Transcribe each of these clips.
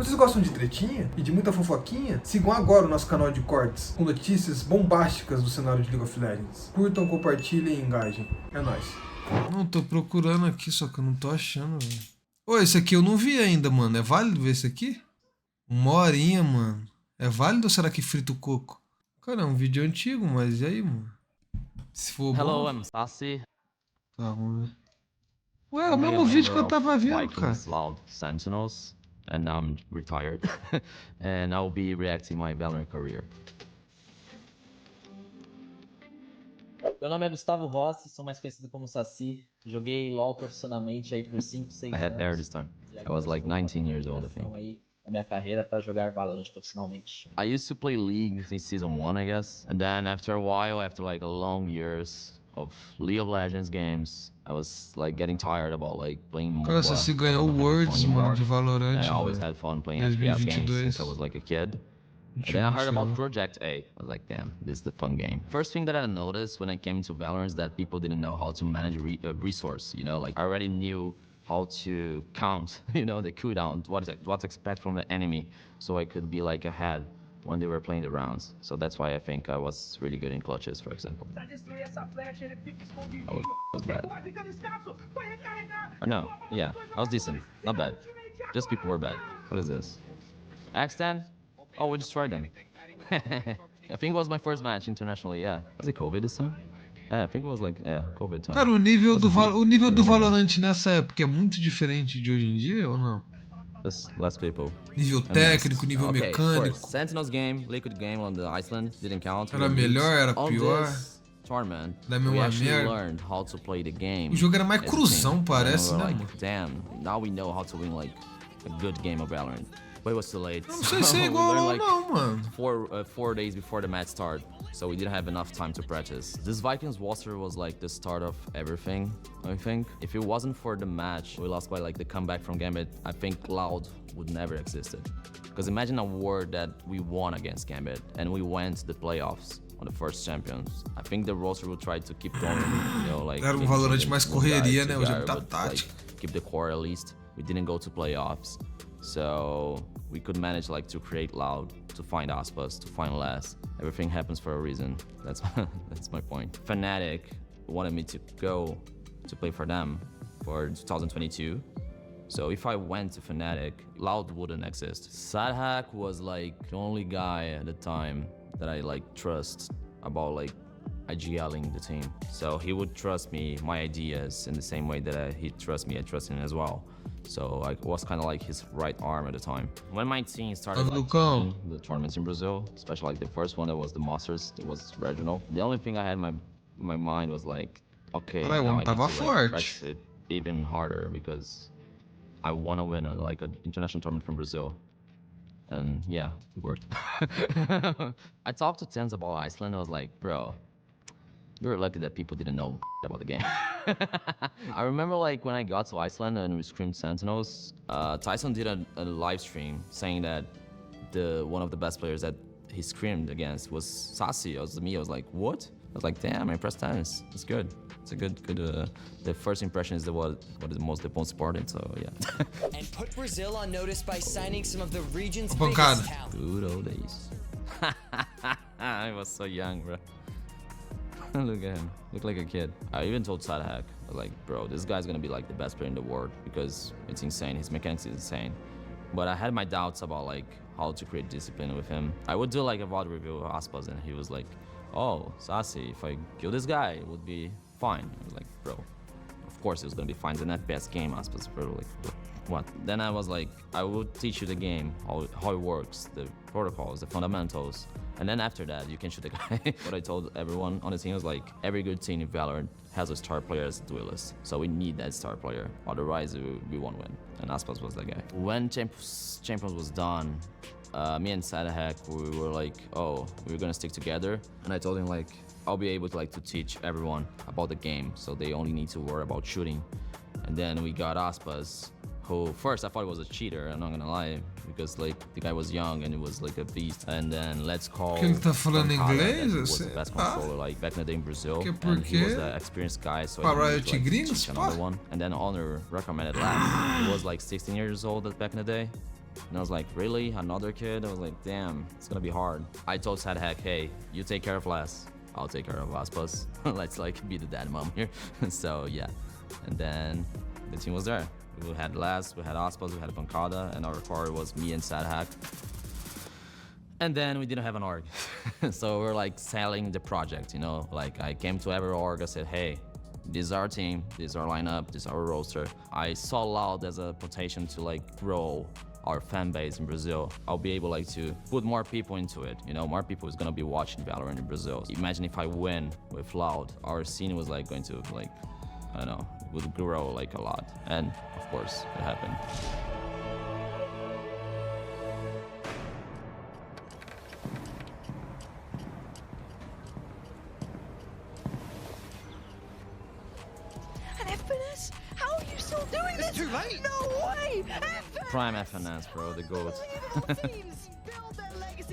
Vocês gostam de tretinha e de muita fofoquinha? Sigam agora o nosso canal de cortes, com notícias bombásticas do cenário de League of Legends. Curtam, compartilhem e engajem. É nóis. Não, tô procurando aqui, só que eu não tô achando, velho. Ô, esse aqui eu não vi ainda, mano. É válido ver esse aqui? 1 horinha, mano. É válido ou será que frita o coco? Cara, é um vídeo antigo, mas e aí, mano? Se for Hello, bom... I'm Sacy. Tá, vamos ver. Ué, é o mesmo vídeo que eu tava vendo, cara. Loud Sentinels, and I'm retired, and I'll be reacting my Valorant career. Meu nome é Gustavo Rossi, sou mais conhecido como Sacy. Joguei LoL profissionalmente aí por 5, 6 I anos. had air this time. I was like 19 years old, I think. Aí, a minha carreira para jogar Valorant profissionalmente. I used to play League since season 1, I guess. And then after a while, after like long years of League of Legends games, I was like getting tired about like playing more. Cara, você ganhou Words, mano, de Valorant. I always velho. had fun playing FPS games 2022. since I was like a kid. And then I heard about Project A. I was like, damn, this is the fun game. First thing that I noticed when I came into Valorant is that people didn't know how to manage resource, you know, like I already knew how to count, you know, the cooldown, what to expect from the enemy, so I could be like ahead when they were playing the rounds. So that's why I think I was really good in clutches, for example. I was bad. Or no, yeah, I was decent, not bad. Just people were bad. What is this? X10? Oh, we destroyed them. I think it was my first match internationally, yeah. Was it COVID this time? Yeah, I think it was like, yeah, COVID time. Cara, o nível do Valorant nessa época é muito diferente de hoje em dia ou não? Less people. Nível técnico, nível mecânico. Sentinels game, Liquid game on the Iceland didn't count. Era melhor, era pior. Tournament, Da we mesma actually merda. learned how to play the game. O jogo era mais as a cruzão, team. parece, And we né, were mano? like, damn, now we know how to win like a good game of Valorant. But it was too late. Não sei se é igual ou não, mano. 4 days before the match started, so we didn't have enough time to practice. This Vikings roster was like the start of everything, I think. If it wasn't for the match we lost by like the comeback from Gambit, I think Loud would never existed. Because imagine a war that we won against Gambit and we went to the playoffs on the first champions. I think the roster would try to keep going, you know, like... Era um Valorant mais correria, né? O jogo tá tático. Keep the core at least. We didn't go to playoffs. So we could manage like to create Loud, to find Aspas, to find Less. Everything happens for a reason. That's my point. Fnatic wanted me to go to play for them for 2022. So if I went to Fnatic, Loud wouldn't exist. Sadhack was like the only guy at the time that I like trust about like IGLing the team. So he would trust me, my ideas, in the same way that he trusts me, I trust him as well. So I was kind of like his right arm at the time. When my team started like, the tournaments in Brazil, especially like the first one that was the Masters, it was regional. The only thing I had in my mind was like, okay, now I need to like, practice it even harder because I want to win like an international tournament from Brazil. And yeah, it worked. I talked to Tens about Iceland. I was like, bro, you're lucky that people didn't know about the game. I remember like when I got to Iceland and we screamed Sentinels, Tyson did a live stream saying that one of the best players that he screamed against was Sacy. I was like, what? I was like, damn, I pressed tennis. It's good. It's a good. The first impression is what is the most important. So yeah. And put Brazil on notice by signing some of the region's Pancada. biggest talent. Good old days. I was so young, bro. Look at him. Look like a kid. I even told Sadhack, I was like, bro, this guy's gonna be like the best player in the world because it's insane. His mechanics is insane. But I had my doubts about like how to create discipline with him. I would do like a VOD review of Aspas and he was like, oh, Sacy, if I kill this guy, it would be fine. I was like, bro, of course it was gonna be fine. It's an FPS game, Aspas, bro. Like, what? Then I was like, I will teach you the game, how it works, the protocols, the fundamentals. And then after that, you can shoot the guy. What I told everyone on the team was like, every good team in Valorant has a star player as a duelist. So we need that star player, otherwise we won't win. And Aspas was that guy. When Champions was done, me and Sadhack, we were like, oh, we're gonna stick together. And I told him like, I'll be able to teach everyone about the game, so they only need to worry about shooting. And then we got Aspas, who first I thought was a cheater, I'm not gonna lie, because like the guy was young and it was like a beast. And then let's call Que ele tá falando inglês? was the best controller like back in the day in Brazil. Que and he was an experienced guy, so I Riot didn't need to, Gringos, teach another one. And then Honor recommended Lab. He was like 16 years old back in the day. And I was like, really? Another kid? I was like, damn, it's gonna be hard. I told SadHack, hey, you take care of Les. I'll take care of Aspas. Let's like be the dad mom here. So yeah. And then the team was there. We had Les, we had Aspas, we had Pancada, and our core was me and SadHack. And then we didn't have an org. So we're like selling the project, you know? Like I came to every org, I said, hey, this is our team, this is our lineup, this is our roster. I saw Loud as a potential to like grow our fan base in Brazil. I'll be able like to put more people into it, you know, more people is gonna be watching Valorant in Brazil. Imagine if I win with Loud, our scene was like going to like, I don't know, would grow like a lot. And of course, it happened. FNS? How are you still doing this? It's too late. No way! FNS! Prime FNS, bro, the GOAT.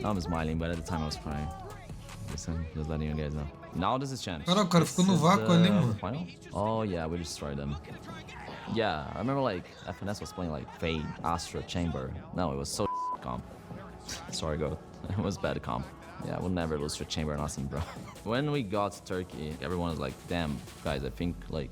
I'm smiling, but at the time I was crying. Listen, just letting you guys know. Now this is champs. Cara, o cara ficou no vácuo ali, mano. Final? Oh yeah, we destroyed them. Yeah, I remember like FNS was playing like Fade, Astra, Chamber. No, it was so comp. Sorry, GOAT. It was bad comp. Yeah, we'll never lose to Chamber and Austin, bro. When we got to Turkey, everyone was like, damn, guys, I think like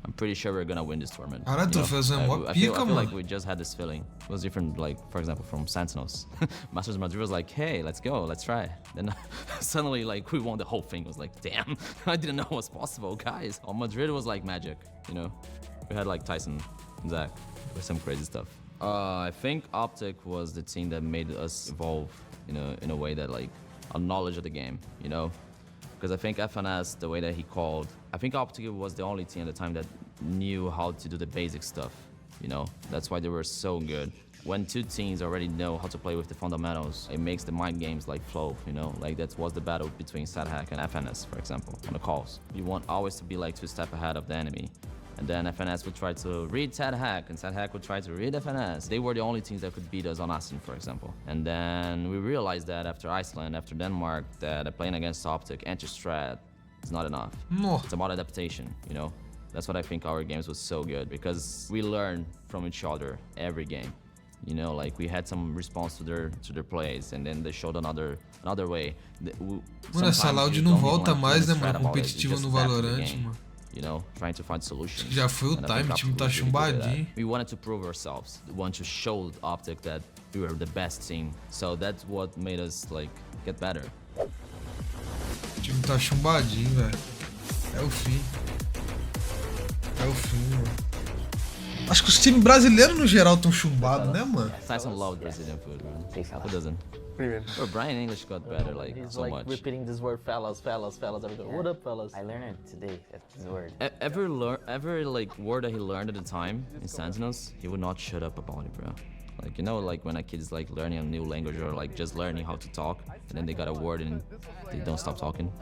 I'm pretty sure we're gonna win this tournament. Cara, tu fazendo uma I pica, feel mano. like we just had this feeling. It was different, like, for example, from Sentinels. Masters Madrid was like, hey, let's go, let's try. Then suddenly, like, we won the whole thing. It was like, damn, I didn't know it was possible, guys. Oh, Madrid was like magic, you know? We had like Tyson and Zach with some crazy stuff. I think Optic was the team that made us evolve, you know, in a way that like, a knowledge of the game, you know? Because I think FNS, the way that he called, I think Optic was the only team at the time that knew how to do the basic stuff, you know? That's why they were so good. When two teams already know how to play with the fundamentals, it makes the mind games like flow, you know? Like that was the battle between SadHack and FNS, for example, on the calls. You want always to be like 2 steps ahead of the enemy. And then FNS would try to read SadHack, and SadHack would try to read FNS. They were the only teams that could beat us on Aston, for example. And then we realized that after Iceland, after Denmark, that playing against Optic, anti-strat is not enough. No. It's about adaptation, you know? That's what I think our games was so good, because we learn from each other every game. You know, like we had some response to their plays, and then they showed another way. Mano, essa Loud não volta mais, né, mano? Competitiva no Valorant, mano. You know, trying to find solutions. Já foi o time, o time tá chumbadinho. We wanted to prove ourselves. We want to show Optic that we were the best team. So that's what made us like get better. O time tá chumbadinho, velho. É o fim. É o fim, mano. Acho que os times brasileiros no geral tão chumbados, né, mano? Tyson loved Brazilian food, man. Who doesn't? What do you mean? Bro, Brian English got better, like, He's so like much. repeating this word, fellas, fellas, fellas. Every What up, fellas? I learned it today, that's the word. Every like word that he learned at the time in Sentinels, he would not shut up about it, bro. Like, you know, like when a kid is like learning a new language or like just learning how to talk, and then they got a word and they don't stop talking.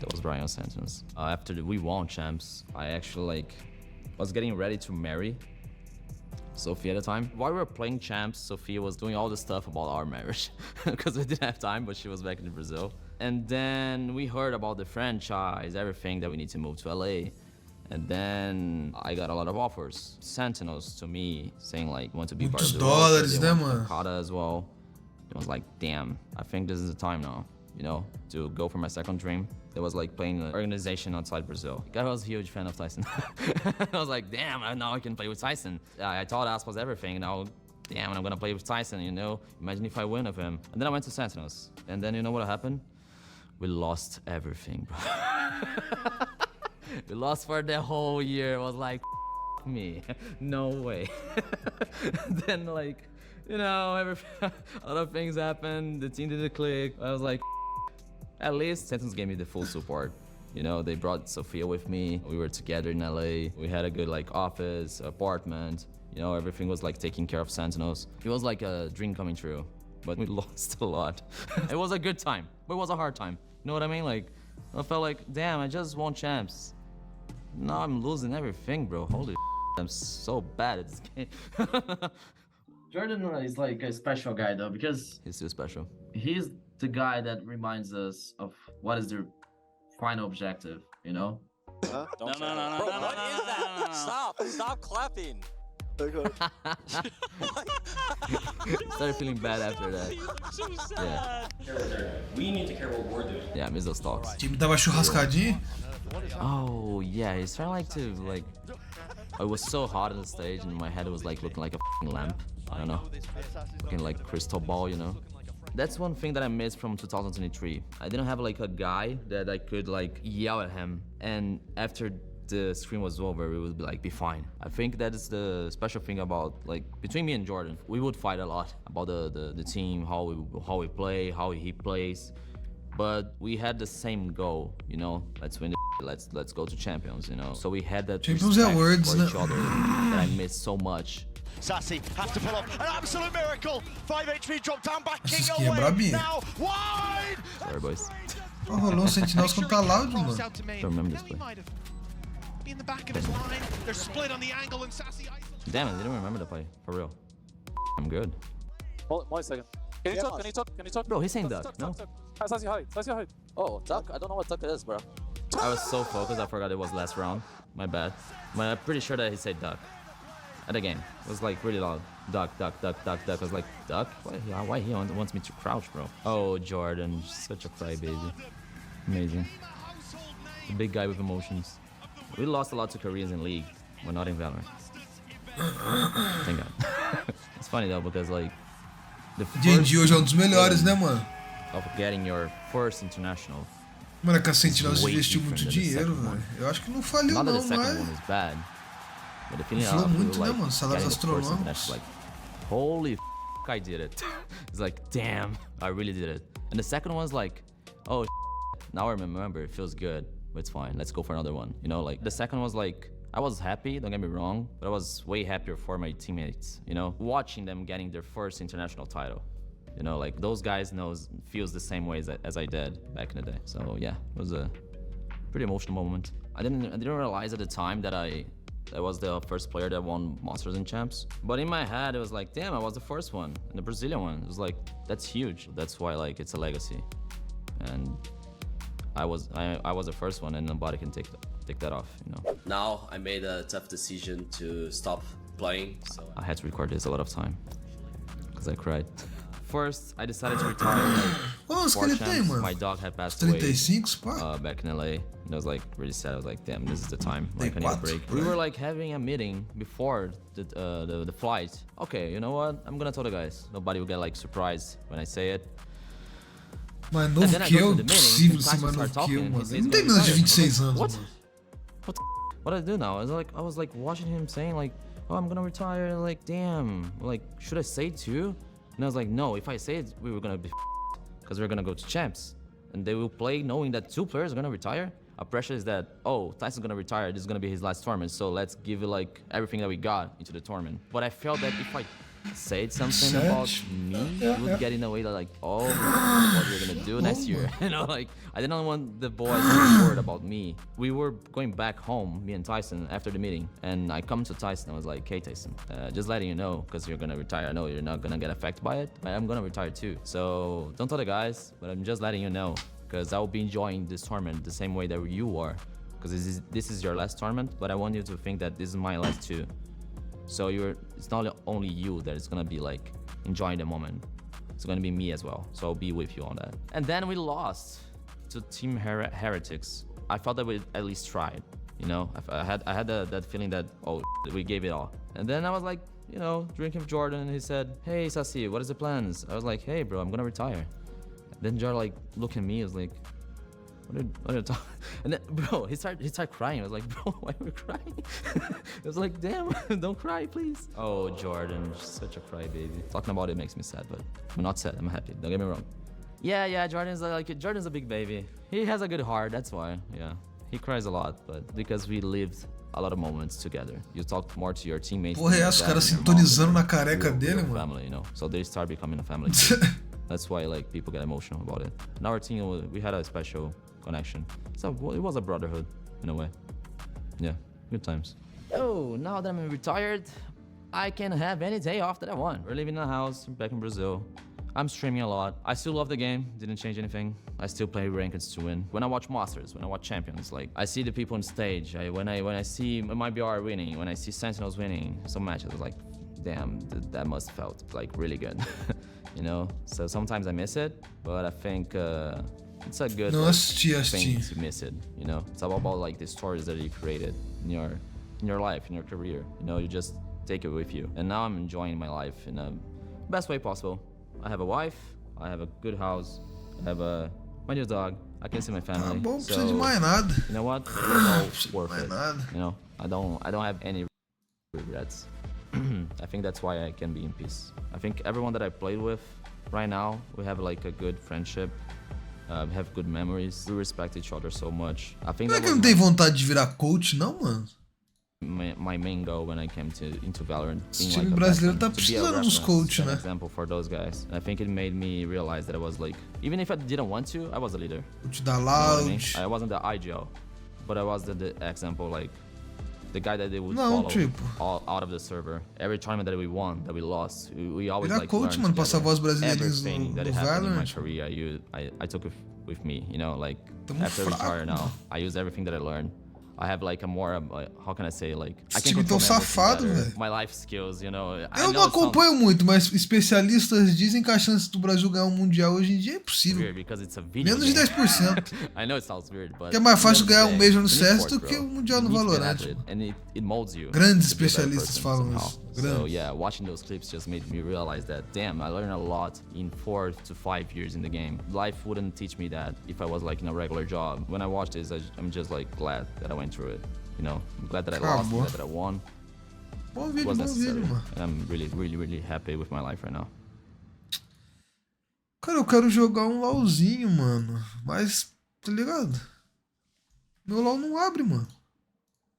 That was Brian on Sentinels. After we won champs, I actually like was getting ready to marry Sophia at the time. While we were playing champs, Sophia was doing all the stuff about our marriage because we didn't have time, but she was back in Brazil. And then we heard about the franchise, everything that we need to move to LA. And then I got a lot of offers. Sentinels to me saying like want to be part of the dólares, né, mano? Carreira as well. It was like, damn, I think this is the time now, you know, to go for my second dream. It was like playing an organization outside Brazil. I was a huge fan of Tyson. I was like, damn, now I can play with Tyson. I thought Asp was everything. Now, damn, I'm gonna play with Tyson, you know? Imagine if I win with him. And then I went to Sentinels. And then you know what happened? We lost everything, bro. We lost for the whole year. It was like, me. No way. Then like, you know, a lot of things happened. The team didn't click. I was like, at least Sentinels gave me the full support. You know, they brought Sophia with me. We were together in LA. We had a good like office, apartment. You know, everything was like taking care of Sentinels. It was like a dream coming true, but we lost a lot. It was a good time, but it was a hard time. You know what I mean? Like, I felt like, damn, I just won champs. Now I'm losing everything, bro. Holy I'm so bad at this game. Jordan is like a special guy though, because He's too special. he's the guy that reminds us of what is the final objective, you know? No, what is that? Stop clapping. Started feeling bad after that. So sad. Yeah. We need to care what we're doing. Yeah, I miss those talks. O time tava churrascadinho. Oh yeah, it started like to like. It was so hot on the stage, and my head was like looking like a f***ing lamp. I don't know, looking like crystal ball, you know. That's one thing that I missed from 2023. I didn't have like a guy that I could like yell at him, and after the screen was over, we would be like, be fine. I think that is the special thing about like between me and Jordan. We would fight a lot about the team, how we play, how he plays, but we had the same goal, you know. Let's win the let's go to champions, you know. So we had that Champions respect words, for each other that I missed so much. Sacy has to pull up an absolute miracle. 5 HP drop down, backing Essa skin é away. brabinha. Now wide. Sorry, boys. Oh, rolou um Sentinels contra Loud, mano. Don't remember this play. In the back of his line, they're split on the angle, and Sacy. Damn it, I didn't remember the play. For real. I'm good. Hold 1 second. Can you talk? Can you talk? Can you talk? Bro, he's saying duck, no? Sacy, hide. Sacy, hide. Oh, duck? I don't know what duck it is, bro. I was so focused, I forgot it was last round. My bad. But I'm pretty sure that he said duck. At the game. It was like really loud. Duck, duck, duck, duck, duck. I was like, duck? Why he wants me to crouch, bro? Oh, Jordan. Such a crybaby. Amazing. The big guy with emotions. We lost a lot to Koreans in League. We're not in Valorant. Thank God. It's funny though, because like... The GG hoje é um dos melhores, né, mano? Of getting your first international. Mano, é que a Sentinels investiu muito dinheiro, velho. Eu acho que não faliu, Not that não, the second mas... one is bad. But the feeling Falou of muito, né, like mano? Salários getting the first astronômicos. international, like, holy f***, I did it. It's like, damn, I really did it. And the second one's like, oh, now I remember, it feels good, but it's fine. Let's go for another one. You know, like the second was like, I was happy, don't get me wrong, but I was way happier for my teammates, you know, watching them getting their first international title. You know, like those guys feels the same way as I did back in the day. So yeah, it was a pretty emotional moment. I didn't realize at the time that I was the first player that won Masters and Champs. But in my head, it was like, damn, I was the first one, and the Brazilian one. It was like, that's huge. That's why like it's a legacy, and I was the first one, and nobody can take that off, you know. Now I made a tough decision to stop playing. So I had to record this a lot of time because I cried. First, I decided to retire. Like, Quantos que ele tem, mano? My dog had passed away 35, pá. back in LA. And I was like really sad. I was like, damn, this is the time. Like, I need a 34, break. We were like having a meeting before the flight. Okay, you know what? I'm gonna tell the guys. Nobody will get like surprised when I say it. Mas novo que eu, impossível ser mais novo que eu, mano. Ele não tem menos de 26 anos, What? mano. What do I do now? I was like watching him saying like, oh, I'm gonna retire. And like, damn, like, should I say it too? And I was like, no, if I say it, we were gonna be because we're gonna go to champs. And they will play knowing that 2 players are gonna retire. Our pressure is that, oh, Tyson's gonna retire, this is gonna be his last tournament, so let's give it like everything that we got into the tournament. But I felt that if I said something about me, it would get in a way that like, oh, what we're gonna do next year. You know, like, I didn't want the boys to be worried about me. We were going back home, me and Tyson, after the meeting, and I come to Tyson, I was like, hey Tyson, just letting you know, because you're gonna retire, I know you're not gonna get affected by it, but I'm gonna retire too. So don't tell the guys, but I'm just letting you know, because I will be enjoying this tournament the same way that you are, because this is your last tournament, but I want you to think that this is my last too. So it's not only you that is gonna be like enjoying the moment. It's gonna be me as well. So I'll be with you on that. And then we lost to Team Heretics. I thought that we at least tried. You know, I had that feeling that, oh, we gave it all. And then I was like, you know, drinking with Jordan, and he said, hey Sacy, what is the plans? I was like, hey bro, I'm gonna retire. Then Jordan like looked at me, he was like, what are you talking? And then, bro, he started crying. I was like, bro, why are you crying? I was like, damn, don't cry, please. Oh, Jordan, such a crybaby. Talking about it makes me sad, but I'm not sad. I'm happy. Don't get me wrong. Yeah, Jordan's a big baby. He has a good heart. That's why. Yeah, he cries a lot, but because we lived a lot of moments together. You talk more to your teammates. Porra, é os caras sintonizando na careca dele, mano. Family, you know. So they start becoming a family. That's why like people get emotional about it. In our team, we had a special connection. So it was a brotherhood in a way. Yeah, good times. Oh, now that I'm retired, I can have any day off that I want. We're living in a house back in Brazil. I'm streaming a lot. I still love the game, didn't change anything. I still play rankeds to win. When I watch Masters, when I watch Champions, like I see the people on stage. When I see my BR winning, when I see Sentinels winning some matches, like damn, that must felt like really good. You know? So sometimes I miss it, but I think it's a good thing to miss it, you know? It's all about like the stories that you created in your life, in your career. You know, you just take it with you. And now I'm enjoying my life in the best way possible. I have a wife, I have a good house, I have my new dog, I can see my family. Bom, so, precisa de mais nada. You know what? It's all worth it. You know, I don't have any regrets. I think that's why I can be in peace. I think everyone that I played with right now, we have like a good friendship. We have good memories. We respect each other so much. I think Não é que eu não tenho vontade de virar coach, não, mano? My main goal when I came into Valorant. O time brasileiro tá precisando dos coaches, né? Example for those guys. I think it made me realize that I was like, even if I didn't want to, I was a leader. Coach da Loud. I wasn't the IGL, but I was the example, like the guy that they would follow all out of the server. Every tournament that we won, that we lost, we always like coach, mano, passar voz brasileiros everything that happened in my career. I took it with me, you know, like after retire now, I use everything that I learned. I have like a more, how can I say, like I can control safado, velho. My life skills, you know. Eu não acompanho muito, mas especialistas dizem que a chance do Brasil ganhar um mundial hoje em dia é impossível. Menos de 10%. I know it sounds weird, but que é mais fácil ganhar um Major no CS do que um mundial no Valorant. And it molds you. Grandes especialistas falam isso. So yeah, watching those clips just made me realize that damn, I learned a lot in 4 to 5 years in the game. Life wouldn't teach me that if I was like in a regular job. When I watch this, I'm just like glad that I went through it. You know, I'm glad that I lost, glad that I won. Bom vídeo, mano. And I'm really happy with my life right now. Cara, eu quero jogar um LOLzinho, mano. Mas, tá ligado? Meu LOL não abre, mano.